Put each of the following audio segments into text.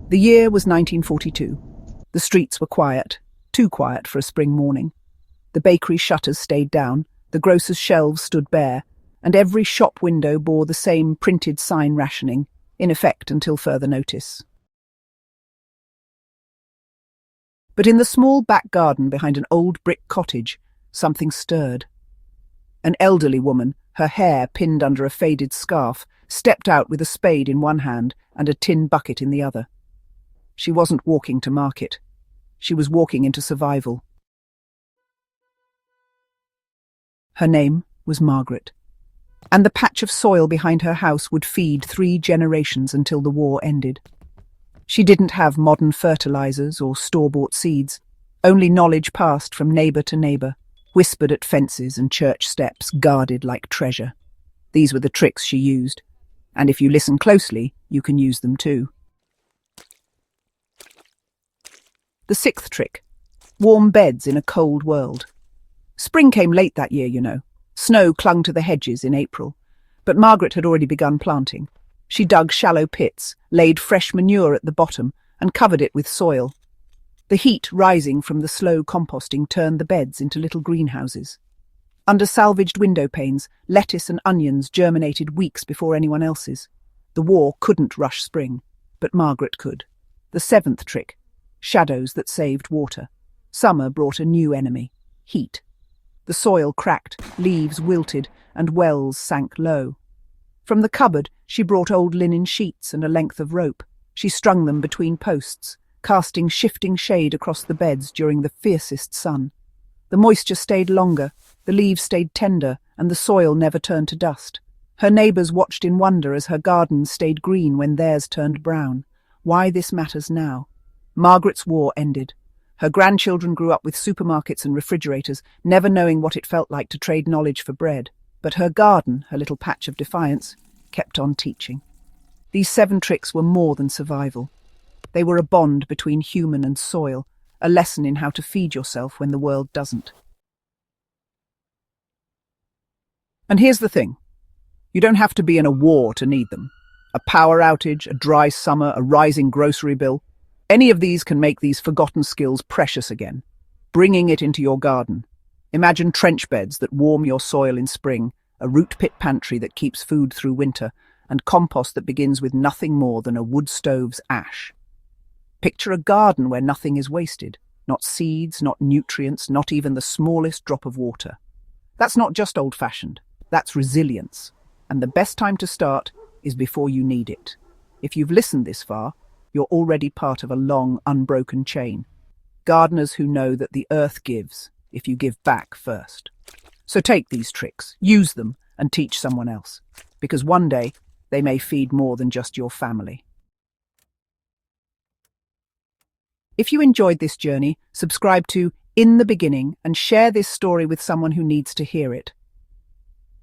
The year was 1942. The streets were quiet, too quiet for a spring morning. The bakery shutters stayed down, the grocer's shelves stood bare, and every shop window bore the same printed sign rationing, in effect until further notice. But in the small back garden behind an old brick cottage, something stirred. An elderly woman, her hair pinned under a faded scarf, stepped out with a spade in one hand and a tin bucket in the other. She wasn't walking to market. She was walking into survival. Her name was Margaret, and the patch of soil behind her house would feed 3 generations until the war ended. She didn't have modern fertilizers or store-bought seeds, only knowledge passed from neighbor to neighbor, whispered at fences and church steps, guarded like treasure. These were the tricks she used, and if you listen closely, you can use them too. The 6th trick: warm beds in a cold world. Spring came late that year, you know. Snow clung to the hedges in April, but Margaret had already begun planting. She dug shallow pits, laid fresh manure at the bottom, and covered it with soil. The heat rising from the slow composting turned the beds into little greenhouses. Under salvaged window panes, lettuce and onions germinated weeks before anyone else's. The war couldn't rush spring, but Margaret could. The 7th trick: shadows that saved water. Summer brought a new enemy: heat. The soil cracked, leaves wilted, and wells sank low. From the cupboard, she brought old linen sheets and a length of rope. She strung them between posts, casting shifting shade across the beds during the fiercest sun. The moisture stayed longer, the leaves stayed tender, and the soil never turned to dust. Her neighbours watched in wonder as her gardens stayed green when theirs turned brown. Why this matters now? Margaret's war ended. Her grandchildren grew up with supermarkets and refrigerators, never knowing what it felt like to trade knowledge for bread. But her garden, her little patch of defiance, kept on teaching. These 7 tricks were more than survival. They were a bond between human and soil, a lesson in how to feed yourself when the world doesn't. And here's the thing. You don't have to be in a war to need them. A power outage, a dry summer, a rising grocery bill. Any of these can make these forgotten skills precious again. Bringing it into your garden. Imagine trench beds that warm your soil in spring, a root pit pantry that keeps food through winter, and compost that begins with nothing more than a wood stove's ash. Picture a garden where nothing is wasted. Not seeds, not nutrients, not even the smallest drop of water. That's not just old-fashioned. That's resilience. And the best time to start is before you need it. If you've listened this far, you're already part of a long, unbroken chain. Gardeners who know that the earth gives if you give back first. So take these tricks, use them, and teach someone else. Because one day, they may feed more than just your family. If you enjoyed this journey, subscribe to In the Beginning and share this story with someone who needs to hear it.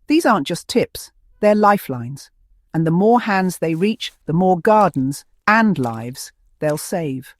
These aren't just tips, they're lifelines. And the more hands they reach, the more gardens and lives they'll save.